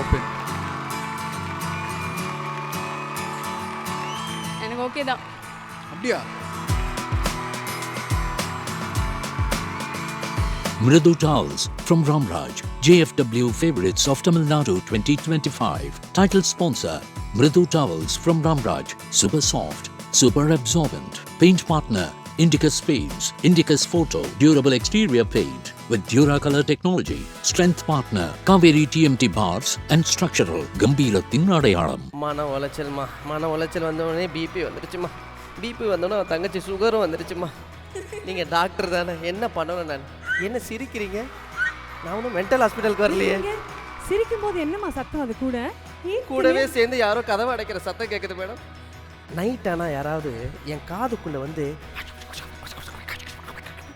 Open. எனக்கு okay தான். அப்படியா? Mridu Towels from Ramraj, JFW Favorites of Tamil Nadu 2025. Title sponsor, Mridu Towels from Ramraj, super soft, super absorbent. Paint partner, Indicus Paints, Indicus Photo, durable exterior paint with Duracolor technology. Strength partner, Kaveri TMT bars and structural, Gambiratin Adayalam. மன உளைச்சல் வந்தோடனே BP வந்துடுச்சுமா. BP வந்தோடனே தங்கச்சி சுகரும் வந்துடுச்சுமா. நீங்கள் doctor தானே, என்ன பண்ணணும் நான்? என்ன சிரிக்கிறீங்க? நான் ஒன்றும் மென்டல் ஹாஸ்பிட்டலுக்கு வரலையே. சிரிக்கும் போது என்னம்மா சத்தம்? அது கூட கூடவே சேர்ந்து யாரோ கதவை அடைக்கிற சத்தம் கேட்குது மேடம். நைட் ஆனால் யாராவது என் காதுக்குள்ளே வந்து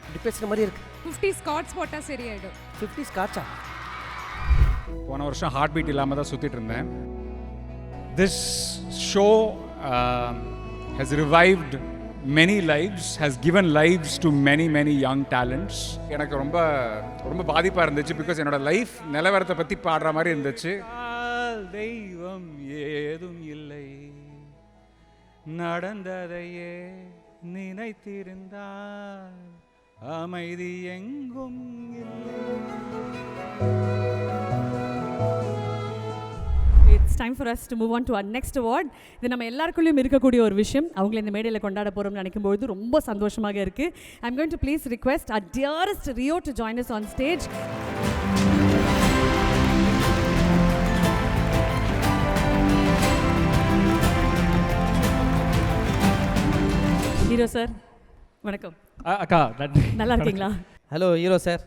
இப்படி பேசுகிற மாதிரி இருக்கு. 50 ஸ்காட்ச் போட்டா சரியாயிடும். 50 ஸ்காட்சா? போன வருஷம் ஹார்ட் பீட் இல்லாமல் தான் சுற்றிட்டு இருந்தேன். This show has revived many lives, has given lives to many young talents. எனக்கு ரொம்ப ரொம்ப பாதிப்பாக இருந்துச்சு. பிகாஸ் என்னோட லைஃப் நிலவரத்தை பற்றி பாடுற மாதிரி இருந்துச்சு. தெய்வம் ஏதும் இல்லை, நடந்ததையே நினைத்திருந்தால் அமைதி எங்கும் இல்லை. It's time for us to move on to our next award. இது நம்ம எல்லாருக்குள்ளேயும் இருக்கக்கூடிய ஒரு விஷயம். அவங்களை இந்த மேடையில் கொண்டாட போகிறோம்னு நினைக்கும்போது ரொம்ப சந்தோஷமாக இருக்குது. I'm going to please request our dearest Rio to join us on stage. Hero sir வணக்கம். அக்கா நல்லா இருக்கீங்களா? Hello hero sir.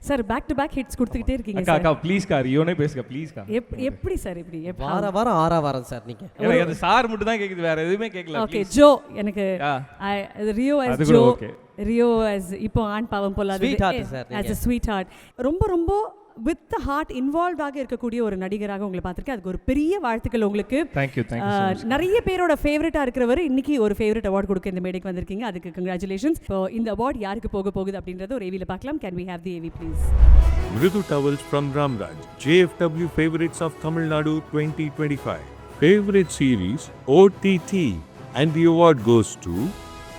Sir back to back hits கொடுத்துக்கிட்டே இருக்கீங்க அக்கா. அக்கா ப்ளீஸ் கா, ரியோனே பேசுங்க ப்ளீஸ் கா. எப்படி சார் இப்படி? வாரம் 6 வாரம் சார் நீங்கள். எனக்கு அது சார் மட்டும் தான் கேக்குது, வேற எதுவுமே கேட்கல. ஓகே ஜோ, எனக்கு ரியோ as ஜோ, ரியோ as இப்போ ஆண் பாவம் போல sweet heart sir. as a sweet heart. ரொம்ப வித் த ஹார்ட் இன்வால்வ்டாக இருக்கக்கூடிய ஒரு நடிகராக உங்களை பார்த்துருக்கேன். அதுக்கு ஒரு பெரிய வாழ்த்துக்கள் உங்களுக்கு. தேங்க்யூ. நிறைய பேரோட ஃபேவரட்டாக இருக்கிறவர் இன்னைக்கு ஒரு ஃபேவரட் அவார்ட் கொடுக்க இந்த மேடைக்கு வந்திருக்கீங்க. அதுக்கு கங்க்ராச்சுலேஷன்ஸ். இப்போ இந்த அவார்ட் யாருக்கு போக போகுது அப்படின்றத ஒரு ஏவியில் பார்க்கலாம். Can we have the AV please? Mridu Towels from Ramraj, JFW Favorites of Tamil Nadu 2025. Favorite series OTT, and the award goes to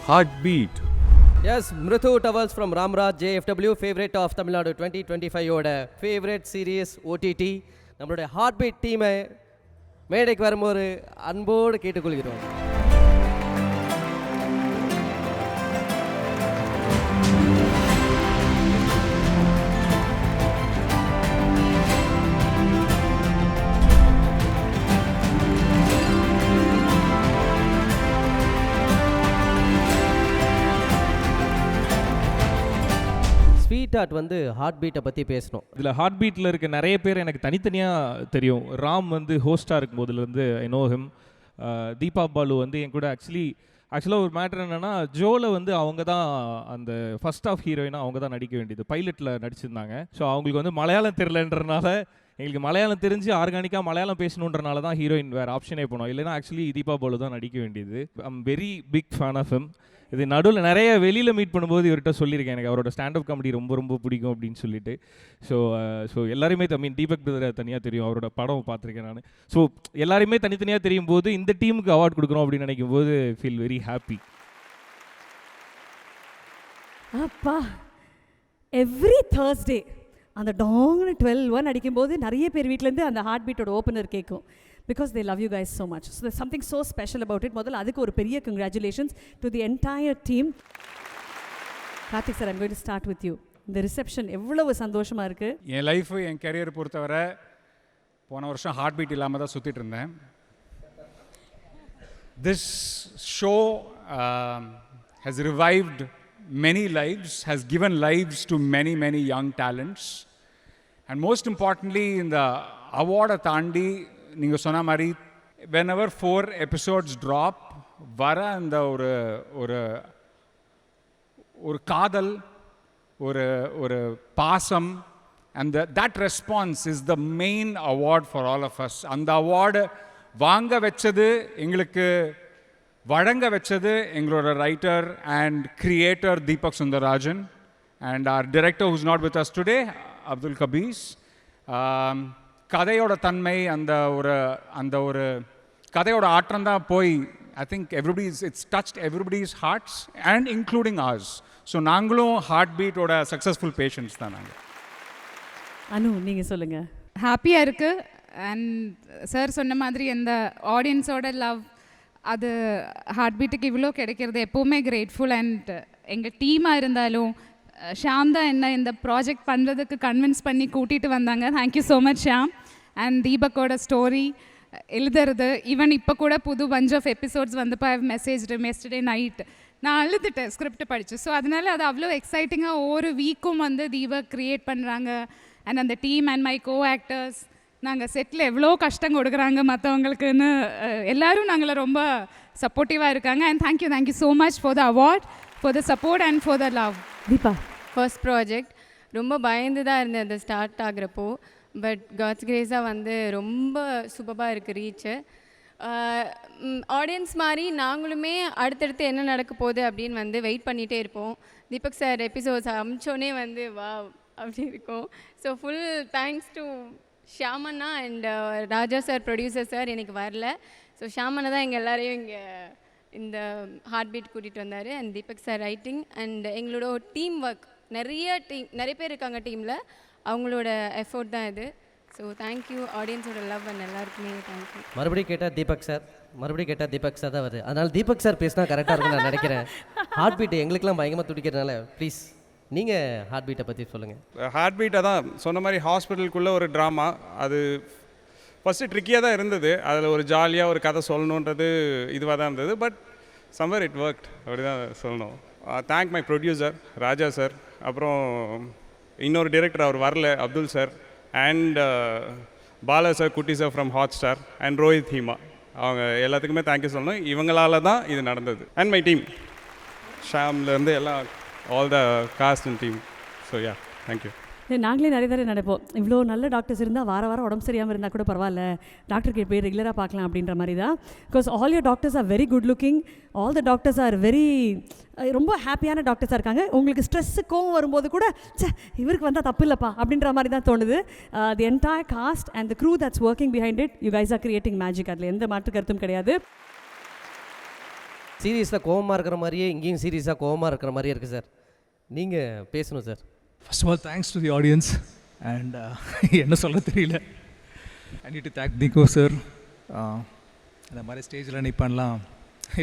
Heartbeat. Yes, Mridu Towels from Ramraj, JFW Favorite of Tamil Nadu 2025 ஓட favourite series OTT. நம்மளுடைய heartbeat டீமை மேடைக்கு வரும்போது அன்போடு கேட்டுக்கொள்கிறோம். Sweet heart வந்து heart பீட்டை பற்றி பேசணும். இதில் ஹார்ட் பீட்டில் இருக்க நிறைய பேர் எனக்கு தனித்தனியாக தெரியும். ராம் வந்து ஹோஸ்டாக இருக்கும்போதுலேருந்து I know him. Deepa Balu வந்து என் கூட ஆக்சுவலாக ஒரு மேட்ரு என்னென்னா, ஜோவில் வந்து அவங்க தான் அந்த ஃபர்ஸ்ட் ஆஃப் ஹீரோயினாக அவங்க தான் நடிக்க வேண்டியது. பைலட்டில் நடிச்சிருந்தாங்க. ஸோ அவங்களுக்கு வந்து மலையாளம் தெரிலன்றனால, எங்களுக்கு மலையாளம் தெரிஞ்சு ஆர்கானிக்காக மலையாளம் பேசணுன்றனால தான் ஹீரோயின் வேறு ஆப்ஷனே போனோம். இல்லைனா ஆக்சுவலி தீபா பாலு தான் நடிக்க வேண்டியது. I'm very big fan of him. இது நடுவில் நிறைய வெளியில் மீட் பண்ணும்போது இவர்கிட்ட சொல்லியிருக்கேன், எனக்கு அவரோட ஸ்டாண்டப் காமெடி ரொம்ப பிடிக்கும் அப்படின்னு சொல்லிட்டு. ஸோ எல்லாருமே தீபக் பிரதரை தனியாக தெரியும், அவரோட படம் பார்த்துருக்கேன் நான். ஸோ எல்லாருமே தனித்தனியாக தெரியும் போது இந்த டீமுக்கு அவார்ட் கொடுக்குறோம் அப்படின்னு நினைக்கும் போது ஃபீல் வெரி ஹாப்பி. அப்பா, எவ்ரி தேர்ஸ்டே அந்த டாங்னு 12-1 அடிக்கும்போது நிறைய பேர் வீட்டிலேருந்து அந்த ஹார்ட் பீட்டோட ஓப்பனர் கேட்கும். Because they love you guys so much. So there's something so special about it. முதல்ல அதுக்கு ஒரு பெரிய congratulations to the entire team. Karthik sir, I'm going to start with you. இந்த ரிசெப்ஷன் எவ்வளவு சந்தோஷமாக இருக்குது. என் லைஃபு, என் career பொறுத்தவரை போன வருஷம் ஹார்ட் பீட் இல்லாமல் தான் சுற்றிட்டு இருந்தேன். This show has revived many lives, has given lives to many young talents. And most importantly, இந்த அவார்டை தாண்டி நீங்கள் சொன்ன மாதிரி whenever 4 episodes drop, வர அந்த ஒரு காதல், ஒரு பாசம், and that response is the main award for all of us. அந்த அவார்டு வாங்க வச்சது, எங்களுக்கு வழங்க வச்சது எங்களோட writer and creator Deepak Sundararajan, and our director who's not with us today, Abdul Kabis. கதையோட தன்மை அந்த ஒரு கதையோட ஆற்றம் தான் போய் I think it's touched everybody's hearts and including ours. So நாங்களும் ஹார்ட் பீட்டோட சக்ஸஸ்ஃபுல் பேஷண்ட்ஸ் தான் நாங்கள். அனு நீங்கள் சொல்லுங்கள். ஹாப்பியாக இருக்குது. அண்ட் சார் சொன்ன மாதிரி இந்த ஆடியன்ஸோட லவ் அது ஹார்ட் பீட்டுக்கு இவ்வளோ கிடைக்கிறது எப்போவுமே கிரேட்ஃபுல். அண்ட் எங்கள் டீமாக இருந்தாலும் ஷாம் தான் என்ன இந்த ப்ராஜெக்ட் பண்ணுறதுக்கு கன்வின்ஸ் பண்ணி கூட்டிகிட்டு வந்தாங்க. Thank you so much Shaam. And தீபக்கோட ஸ்டோரி எழுதுறது ஈவன் இப்போ கூட புது பஞ்ச் ஆஃப் எபிசோட்ஸ் வந்தப்போ ஐ மெசேஜ் எஸ்டர்டே நைட் நான் அழுதுட்டேன் ஸ்கிரிப்ட் படித்து. ஸோ அதனால் அது அவ்வளோ எக்ஸைட்டிங்காக ஒவ்வொரு வீக்கும் வந்து தீபக் க்ரியேட் பண்ணுறாங்க. அண்ட் அந்த team and my co actors நாங்கள் செட்டில் எவ்வளோ கஷ்டம் கொடுக்குறாங்க மற்றவங்களுக்குன்னு எல்லோரும் நாங்களை ரொம்ப சப்போர்ட்டிவாக இருக்காங்க. And thank you so much for the award, for the support and for the love. Deepa first project ரொம்ப பயந்து தான் இருந்தது அது ஸ்டார்ட் ஆகிறப்போ. பட் காட்ஸ் கிரேஸாக வந்து ரொம்ப சூப்பராக இருக்குது ரீச்சு. ஆடியன்ஸ் மாதிரி நாங்களுமே அடுத்தடுத்து என்ன நடக்க போகுது அப்படின்னு வந்து வெயிட் பண்ணிகிட்டே இருப்போம். தீபக் சார் எபிசோட்ஸ் அமிச்சோன்னே வந்து வா அப்படி இருக்கும். ஸோ ஃபுல் தேங்க்ஸ் டு ஷியாமண்ணா and Raja sir producer sir எனக்கு வரல. ஸோ ஷியாமண்ணா தான் எங்கள் எல்லாரையும் இங்கே இந்த ஹார்ட் பீட் கூட்டிகிட்டு வந்தார். And Deepak sir writing and எங்களோட டீம் ஒர்க் நிறைய பேர் இருக்காங்க டீமில், அவங்களோட எஃபோர்ட் தான் இது. ஸோ தேங்க்யூ ஆடியன்ஸோட லவ் அண்ட் எல்லாருக்குமே தேங்க்யூ. மறுபடியும் கேட்டால் தீபக் சார் தான் வருது. அதனால் தீபக் சார் பேசினா கரெக்டாக இருக்குன்னு நான் நினைக்கிறேன். ஹார்ட் பீட் எங்களுக்கெல்லாம் பயங்கரமாக துடிக்கிறதுனால ப்ளீஸ் நீங்கள் ஹார்ட் பீட்டை பற்றி சொல்லுங்கள். ஹார்ட் பீட்டை தான் சொன்ன மாதிரி ஹாஸ்பிட்டலுக்குள்ளே ஒரு ட்ராமா. அது ஃபஸ்ட்டு ட்ரிக்கியாக தான் இருந்தது. அதில் ஒரு ஜாலியாக ஒரு கதை சொல்லணுன்றது இதுவாக தான் இருந்தது. பட் சம்வேர் இட் ஒர்க்ட், அப்படி தான் சொல்லணும். Thank my producer Raja sir, அப்புறம் இன்னொரு டிரெக்டர் அவர் வரல Abdul sir, and Bala sir, Kutty sir from Hotstar, and Rohit Hima, அவங்க எல்லாத்துக்குமே தேங்க்யூ சொல்லணும். இவங்களால தான் இது நடந்தது. அண்ட் மை டீம் ஷாம்லேருந்து எல்லாம் all the cost and team. So yeah thank you. நாங்களே நிறைய தடவை நினைப்போம் இவ்வளோ நல்ல டாக்டர்ஸ் இருந்தால் வாரம் உடம்பு சரியாமல் இருந்தால் கூட பரவாயில்ல, டாக்டருக்கு போய் ரெகுலராக பார்க்கலாம் அப்படின்ற மாதிரி தான். Because all your doctors are very good looking, all the doctors are very ரொம்ப ஹாப்பியான டாக்டர்ஸாக இருக்காங்க. உங்களுக்கு ஸ்ட்ரெஸ்ஸு கோவம் வரும்போது கூட இவருக்கு வந்தால் தப்பு இல்லைப்பா அப்படின்ற மாதிரி தான் தோணுது. The entire cast and the crew that's working behind it, you guys are creating magic. அதில் எந்த மாற்று கருத்தும் கிடையாது. சீரியஸில் கோவமாக இருக்கிற மாதிரியே இங்கேயும் சீரியஸாக கோவமாக இருக்கிற மாதிரியே இருக்குது சார். நீங்கள் பேசணும் sir. First of all, thanks to the audience and என்ன சொல்ல தெரியல. I need to thank Diko sir. அந்த மாதிரி ஸ்டேஜில் நிற்பேன்லாம்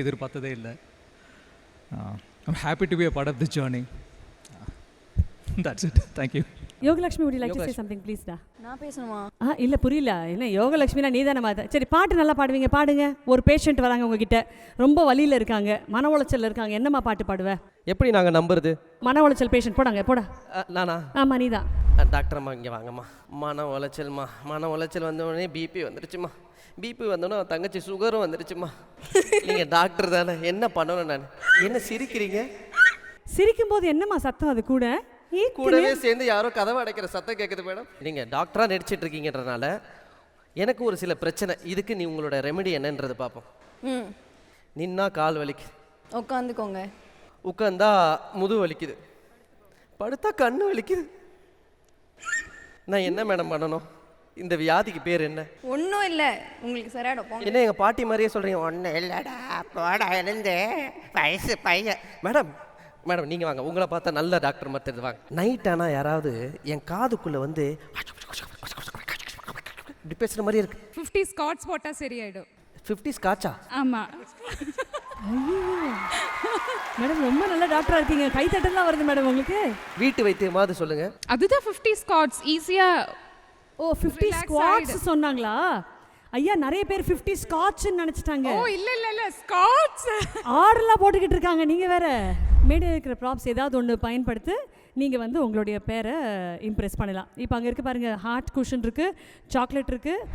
எதிர்பார்த்ததே இல்லை. I'm happy to be a part of this journey. That's it. Thank you. Yogalakshmi, would you like to say something please டா? நான் பேசணுமா? இல்லை புரியல. என்ன யோகலக்ஷ்மினா நீ தானே மாத. சரி பாட்டு நல்லா பாடுவீங்க, பாடுங்க. ஒரு பேஷண்ட் வராங்க உங்ககிட்ட, ரொம்ப வலியில் இருக்காங்க, மன உளைச்சல் இருக்காங்க, என்னம்மா பாட்டு பாடுவேன்? எப்படி நாங்கள் நம்புறது? மன உளைச்சல் பேஷண்ட் போடாங்க போடா. நானா? ஆமாம் நீ தான். டாக்டர் அம்மா இங்கே வாங்கம்மா. மன உளைச்சல் வந்தோடனே பிபி வந்துருச்சுமா. பிபி வந்தோடனே தங்கச்சி சுகரும் வந்துருச்சுமா. நீங்கள் டாக்டர் தானே, என்ன பண்ணணும் நான்? என்ன சிரிக்கிறீங்க? சிரிக்கும் போது என்னம்மா சத்தம்? அது கூடவே சேர்ந்து யாரோ கதவை அடைக்கிற சத்தம் கேட்குது மேடம். நீங்கள் டாக்டராக நடிச்சிட்டு இருக்கீங்கன்றனால எனக்கு ஒரு சில பிரச்சனை. இதுக்கு நீ உங்களோட ரெமெடி என்னன்றது பார்ப்போம். நின்னா கால் வலிக்குது, உட்காந்துக்கோங்க. உட்காந்தா முது வலிக்குது, படுத்தா கண்ணு வலிக்குது. நான் என்ன மேடம் பண்ணணும்? இந்த வியாதிக்கு பேர் என்ன? ஒன்றும் இல்லை, உங்களுக்கு சரியாடும். என்ன எங்கள் பாட்டி மாதிரியே சொல்கிறீங்க? ஒன்றும் இல்லைடா போடா எழுந்து வயசு பையன். மேடம் நீங்கள் வாங்க, உங்களை பார்த்தா நல்ல டாக்டர் மாதிரி தெரியுது, வாங்க. நைட் ஆனால் யாராவது என் காதுக்குள்ளே வந்து இப்படி பேசுகிற மாதிரி இருக்கு. 50 ஸ்காட்ஸ் போட்டால் சரியாயிடும். 50 ஸ்காட்சா? ஆமாம். மேடம் ரொம்ப நல்ல டாக்டராக இருக்கீங்க, கை தட்டலாம் வருது மேடம் உங்களுக்கு. வீட்டு வைத்தியமாவது சொல்லுங்கள். அதுதான் 50 ஸ்காட்ஸ் ஈஸியாக. ஓ 50 ஸ்குவாட்ஸ் சொன்னாங்களா? ஐயா நிறைய பேர் 50 ஸ்காட்ச்னு நினச்சிட்டாங்க. ஓ இல்லை ஸ்காட்ஸ் ஆர்டர்லாம் போட்டுக்கிட்டு இருக்காங்க. நீங்கள் வேற மேடை இருக்கிற ப்ராப்ஸ் ஏதாவது ஒன்று பயன்படுத்தி நீங்கள் வந்து உங்களுடைய பேரை இம்ப்ரெஸ் பண்ணலாம். இப்போ அங்கே இருக்குது பாருங்கள், ஹார்ட் குஷன் இருக்குது, சாக்லேட் இருக்குது.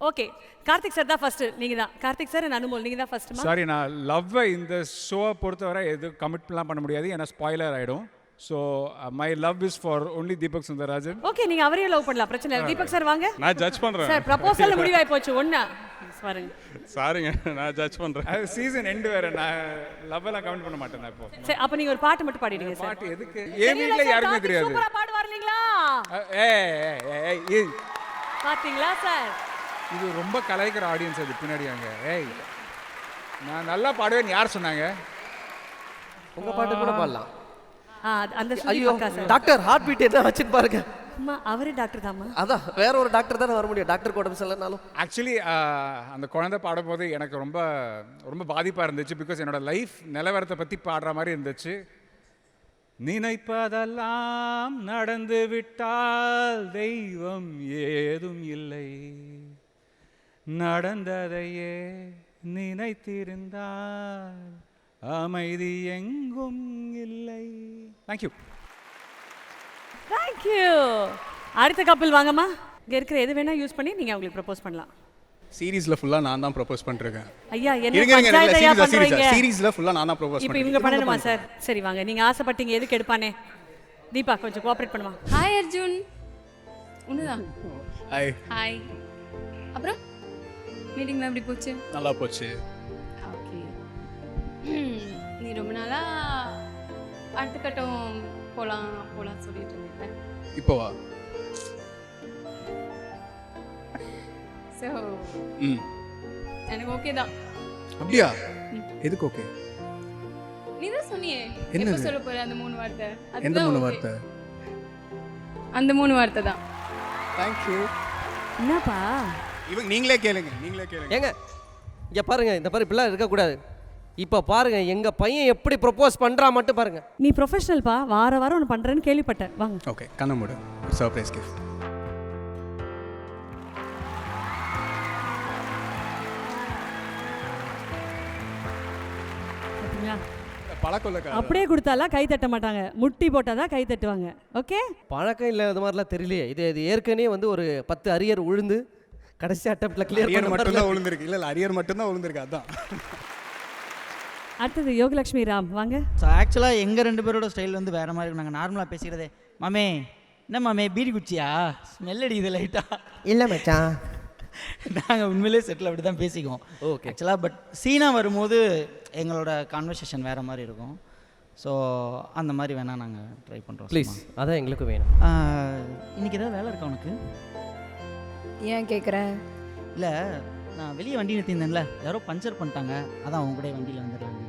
ஓகே, கார்த்திக் சார் தான் ஃபஸ்ட்டு. நீங்கள் தான் கார்த்திக் சார் அண்ட் அனுமோல், நீங்கள் தான் ஃபஸ்ட்டு. சாரி, நான் லவ்வை இந்த ஷோவை பொறுத்தவரை எதுவும் கமிட்லாம் பண்ண முடியாது, ஏன்னா ஸ்பாய்லர் ஆகிடும். So my love is for only Deepak Sundararajan. Okay, நீங்கள் அவரையும் லவ் பண்ணலாம், பிரச்சனை இல்லை. தீபக் சார் வாங்க. நான் ஜட்ஜ் பண்ணுறேன் சார். ப்ரப்போசல் முடிவாகி போச்சு ஒன்றா பாருங்க. சாரிங்க, நான் ஜட்ஜ் பண்ணுறேன். அது சீசன் எண்டு வேறு, நான் லவ்வெல்லாம் கமெண்ட் பண்ண மாட்டேன். நான் இப்போ சரி, அப்போ நீங்கள் ஒரு பாட்டு மட்டும் பாடிடுங்க சார். பாட்டு எதுக்கு? என் வீட்டில் யாருக்குமே தெரியாது. சூப்பராக பாடுவார் இல்லைங்களா? பார்த்தீங்களா சார்? இது ரொம்ப கலாய்க்கிற ஆடியன்ஸ் அது பின்னாடி அங்கே. ஏய், நான் நல்லா பாடுவேன் யார் சொன்னாங்க? உங்க பாட்டு கூட பாடலாம். அந்த ஸ்ருதி ஐயோ பக்கா சார். டாக்டர் ஹார்ட் பீட் என்ன வச்சுட்டு பாருங்க. அம்மா அவரே டாக்டர் தாம்மா. அதான் வேற ஒரு டாக்டர் தானே வர முடியும். டாக்டருக்கு உடம்பு சரியில்லைனாலும். ஆக்சுவலி அந்த குழந்தை பாடும்போது எனக்கு ரொம்ப ரொம்ப பாதிப்பாக இருந்துச்சு. பிகாஸ் என்னோட லைஃப் நிலவரத்தை பற்றி பாடுற மாதிரி இருந்துச்சு. நினைப்பதெல்லாம் நடந்து விட்டால் தெய்வம் ஏதும் இல்லை, நடந்ததையே நினைத்திருந்தால் அமைதி எங்கும் இல்லை. தேங்க்யூ. தேங்க்யூ. அடுத்த கப்பல் வாங்கம்மா. இங்கே இருக்கிற எது வேணால் யூஸ் பண்ணி நீங்கள் அவங்களுக்கு ப்ரப்போஸ் பண்ணலாம். சீரிஸ்ல ஃபுல்லா நான் தான் ப்ரப்போஸ் பண்ணிருக்கேன். ஐயா என்ன பஞ்சாயத்தையா பண்றீங்க? சீரிஸ்ல ஃபுல்லா நான் தான் ப்ரப்போஸ் இப்போ இவங்க பண்ணணுமா சார்? சரி வாங்க, நீங்கள் ஆசைப்பட்டீங்க எதுக்கு எடுப்பானே. தீபா கொஞ்சம் கோஆப்ரேட் பண்ணுமா. ஹாய் அர்ஜுன். உன்னதான். ஹாய். ஹாய். அப்புறம் மீட்டிங்லாம் எப்படி போச்சு? நல்லா போச்சு. ஓகே. நீ ரொம்ப நாளா அடுத்த கட்டம் போலாம் போலாம் சொல்லிட்டு இருந்தேன். இப்போ வா. ஸோ எனக்கு ஓகே தான். அப்படியா? எதுக்கு ஓகே? நீ தான் சொன்னியே என்னது? எப்போ சொல்ல போற அந்த 3 வார்த்தை? எந்த 3 வார்த்தை? அந்த 3 வார்த்தை தான். Thank you. என்னப்பா இவங்க நீங்களே கேளுங்க. ஏங்க இங்க பாருங்க, இந்த மாதிரி இப்படிலாம் இருக்கக்கூடாது. இப்போ பாருங்க எங்க பையன் எப்படி ப்ரப்போஸ் பண்றா மட்டும் பாருங்க. நீ ப்ரொஃபஷனல்ப்பா, வார வாரம் ஒன்று பண்ணுறேன்னு கேள்விப்பட்டேன். வாங்க. ஓகே, கண்ணை மூடு. Surprise gift. பழக்கொள்ளக்கார. அப்படியே கொடுத்தாலாம் கை தட்ட மாட்டாங்க, முட்டி போட்டால் தான் கை தட்டுவாங்க. ஓகே, பழக்கம் இல்லை அது மாதிரிலாம் தெரியலையே. இது ஏற்கனவே வந்து ஒரு 10 அரியர் உழுந்து கடைசி அட்டம்ப்ட்ல கிளியர் அரியர் பண்ண மட்டும் தான் விழுந்திருக்கு. இல்லை அரியர் மட்டும் தான் விழுந்திருக்கு. அதான். அடுத்தது யோகலட்சுமி ராம் வாங்க. ஸோ ஆக்சுவலாக எங்கள் 2 பேரோட ஸ்டைல் வந்து வேறு மாதிரி இருக்கும். நாங்கள் நார்மலாக பேசிக்கிறதே, மாமே என்ன மாமே பீடி குச்சியா ஸ்மெல் அடிக்குது லைட்டாக. இல்லை மச்சான், நாங்கள் உண்மையிலே செட்டில் அப்படி தான் பேசிக்குவோம். ஓகே. ஆக்சுவலாக பட் சீனாக வரும்போது எங்களோட கான்வர்சேஷன் வேறு மாதிரி இருக்கும். ஸோ அந்த மாதிரி வேணால் நாங்கள் ட்ரை பண்ணுறோம். ப்ளீஸ், அதான் எங்களுக்கு வேணும். இன்றைக்கி ஏதாவது வேலை இருக்கா உனக்கு? ஏன் கேட்குற? இல்லை, நான் வெளியே வண்டி நிறுத்தியிருந்தேன்ல, யாரோ பஞ்சர் பண்ணிட்டாங்க, அதான் அவங்க கூட வண்டியில் வந்துடுறாங்க.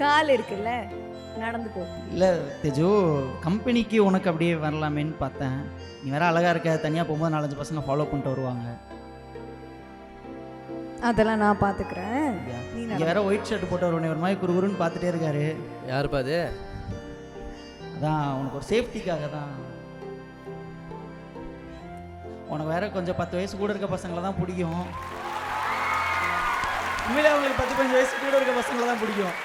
கால் இருக்குல்ல, நடந்து போ. இல்லை தேஜு, கம்பெனிக்கு உனக்கு அப்படியே வரலாமேன்னு பார்த்தேன். நீ வேற அழகாக இருக்க, தனியாக போகும்போது 4-5 பசங்க ஃபாலோ பண்ணிட்டு வருவாங்க. அதெல்லாம் நான் பார்த்துக்கிறேன். இங்கே வேற ஒயிட் ஷர்ட் போட்டு வருவனே ஒரு மாதிரி குறுகுறுன்னு பார்த்துட்டே இருக்காரு. யாருப்பா அது? அதான் உனக்கு ஒரு சேஃப்டிக்காக தான். உனக்கு வேற கொஞ்சம் 10 வயசு கூட இருக்க பசங்களை தான் பிடிக்கும். உண்மையிலே அவங்களுக்கு 10-15 வயசு கூட இருக்க பசங்களை தான் பிடிக்கும்.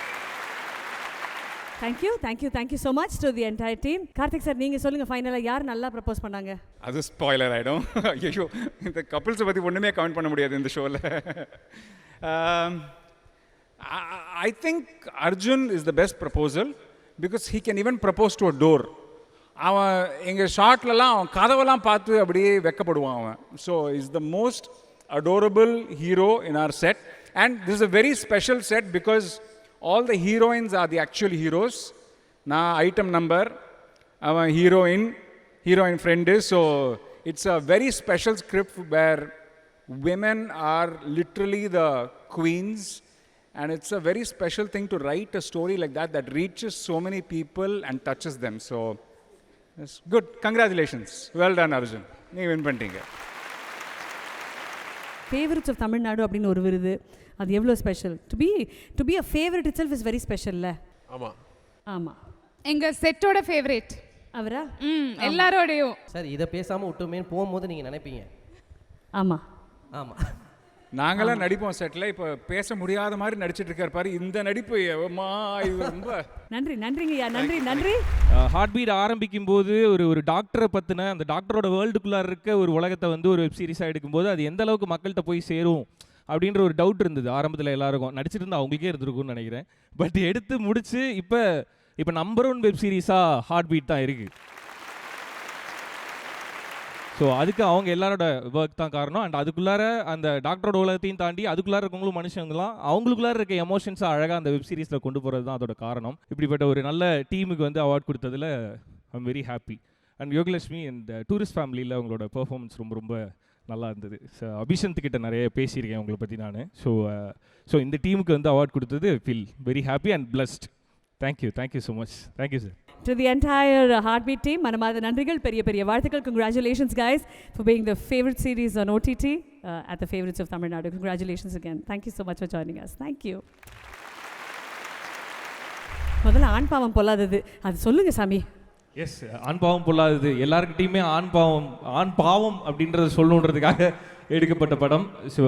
Thank you so much to the entire team. Karthik sir, நீங்கள் சொல்லுங்கள் ஃபைனலாக யார் நல்லா ப்ரப்போஸ் பண்ணாங்க? அது ஸ்பாய்லர் ஆகிடும். ஐயோ, இந்த கப்பிள்ஸை பற்றி ஒன்றுமே கமெண்ட் பண்ண முடியாது இந்த ஷோவில். I think Arjun is the best proposal because he can even propose to a door. அவன் எங்கள் ஷார்ட்லலாம் அவன் கதவெல்லாம் பார்த்து அப்படியே வெக்கப்படுவான் அவன். So is the most adorable hero in our set, and this is a very special set because all the heroines are the actual heroes. நான் item number, அவன் heroine friend is. So it's a very special script where women are literally the queens, and it's a very special thing to write a story like that reaches so many people and touches them. So it's good. Congratulations. Well done, Arjun. நீ win பண்ணிட்டீங்க. Favourites of Tamil Nadu அப்படின்னு ஒரு விருது, அது எவ்வளோ special. To be a favourite itself is very ஸ்பெஷல்ல. ஆமாம். எங்கள் செட்டோட ஃபேவரேட் அவரா? எல்லாரோடையும். சார் இதை பேசாமல் விட்டுமேன்னு போகும்போது நீங்கள் நினைப்பீங்க. ஆமாம். நாங்களாம் நடிப்போம் செட்டில். இப்போ பேச முடியாத மாதிரி நடிச்சிட்டு இருக்கார் பாரு. இந்த நடிப்பு இது ரொம்ப நன்றிங்கய்யா. நன்றி. ஹார்ட் பீட் ஆரம்பிக்கும் போது ஒரு டாக்டரை பற்றின அந்த டாக்டரோட வேர்ல்டுக்குள்ளார இருக்க ஒரு உலகத்தை வந்து ஒரு வெப் சீரிஸாக எடுக்கும்போது அது எந்த அளவுக்கு மக்கள்கிட்ட போய் சேரும் அப்படின்ற ஒரு டவுட் இருந்தது ஆரம்பத்தில். எல்லாருக்கும் நடிச்சிட்டு இருந்தால் அவங்களுக்கே இருந்திருக்கும்னு நினைக்கிறேன். பட் எடுத்து முடிச்சு இப்போ நம்பர் 1 வெப் சீரிஸாக ஹார்ட் பீட் தான் இருக்குது. ஸோ அதுக்கு அவங்க எல்லாரோட ஒர்க் தான் காரணம். அண்ட் அதுக்குள்ளார அந்த டாக்டரோட உலகத்தையும் தாண்டி அதுக்குள்ளார இருக்கவங்களும் மனுஷங்களாம் அவங்களுக்குள்ளார இருக்க எமோஷன்ஸாக அழகாக அந்த வெப் சீரிஸில் கொண்டு போகிறது தான் அதோட காரணம். இப்படிப்பட்ட ஒரு நல்ல டீமுக்கு வந்து அவார்ட் கொடுத்ததில் I am very happy. And Yogalakshmi and tourist ஃபேமிலியில் அவங்களோட பெர்ஃபார்மன்ஸ் ரொம்ப ரொம்ப நல்லா இருந்தது. ஸோ அபிஷந்த் கிட்ட நிறைய பேசியிருக்கேன் உங்களை பற்றி நான். ஸோ இந்த டீமுக்கு வந்து அவார்ட் கொடுத்தது feel very happy and blessed. Thank you so much. Thank you sir. To the entire Heartbeat team, மனமார்ந்த நன்றிகள், பெரிய பெரிய வாழ்த்துக்கள். Congratulations guys for being the favorite series on OTT at the Favorites of Tamil Nadu. Congratulations again. Thank you so much for joining us. Thank you. முதல்ல ஆண் பாவம் பொல்லாதது அது சொல்லுங்க சாமி. எஸ், ஆண் பாவம் பொல்லாதது எல்லாருக்கிட்டையுமே ஆண் பாவம் அப்படின்றத சொல்லணுன்றதுக்காக எடுக்கப்பட்ட படம். ஸோ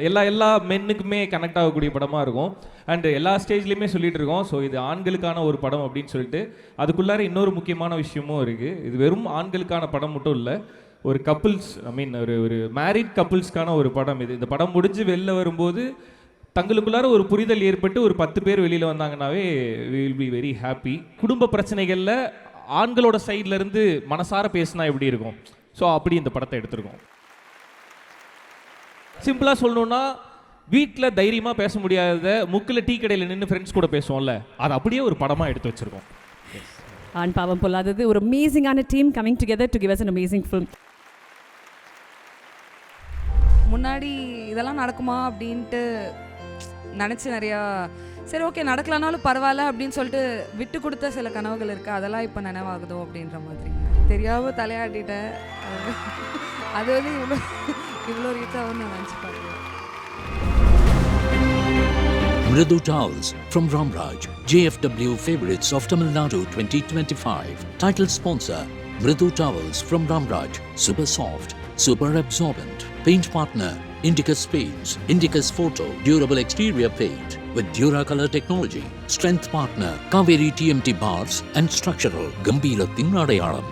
எல்லா மென்னுக்குமே கனெக்ட் ஆகக்கூடிய படமாக இருக்கும். அண்ட் எல்லா ஸ்டேஜ்லேயுமே சொல்லிட்டு இருக்கோம், ஸோ இது ஆண்களுக்கான ஒரு படம் அப்படின்னு சொல்லிட்டு. அதுக்குள்ளார இன்னொரு முக்கியமான விஷயமும் இருக்குது. இது வெறும் ஆண்களுக்கான படம் மட்டும் இல்லை, ஒரு கப்புள்ஸ் ஒரு மேரிட் கப்புள்ஸ்க்கான ஒரு படம் இது. இந்த படம் முடிஞ்சு வெளில வரும்போது தங்களுக்குள்ளார ஒரு புரிதல் ஏற்பட்டு ஒரு 10 பேர் வெளியில் வந்தாங்கன்னாவே we will be very happy. குடும்ப பிரச்சனைகளில் ஆண்களோட சைட்லேருந்து மனசார பேசினா எப்படி இருக்கும், ஸோ அப்படி இந்த படத்தை எடுத்திருக்கோம். சிம்பிளாக சொல்லணுன்னா, வீட்டில் தைரியமாக பேச முடியாத முக்கில் டீ கடையில் நின்று ஃப்ரெண்ட்ஸ் கூட பேசுவோம்ல, அது அப்படியே ஒரு படமாக எடுத்து வச்சுருக்கோம். ஆண் பாவம் பொல்லாதது ஒரு அமேசிங்கான team coming together to give us an amazing film. முன்னாடி இதெல்லாம் நடக்குமா அப்படின்ட்டு நினச்சி நிறையா சரி ஓகே நடக்கலனாலும் பரவாயில்ல அப்படின்னு சொல்லிட்டு விட்டு கொடுத்த சில கனவுகள் இருக்குது, அதெல்லாம் இப்போ நினைவாகுதோ அப்படின்ற மாதிரி. தெரியாமல் தலையாட்டிட்டேன், அது வந்து இவ்வளோ ரீச்சாகவும் நான் நினச்சி பார்க்குறேன். Mridu Towels from Ramraj, JFW Favorites of Tamil Nadu 2025. Title sponsor, Mridu Towels from Ramraj, super soft, super absorbent. Paint partner, Indicus Paints, Indicus Photo, durable exterior paint with Duracolor technology. Strength partner, Kaveri TMT Bars and Structural, Gambirathim Nadayalam.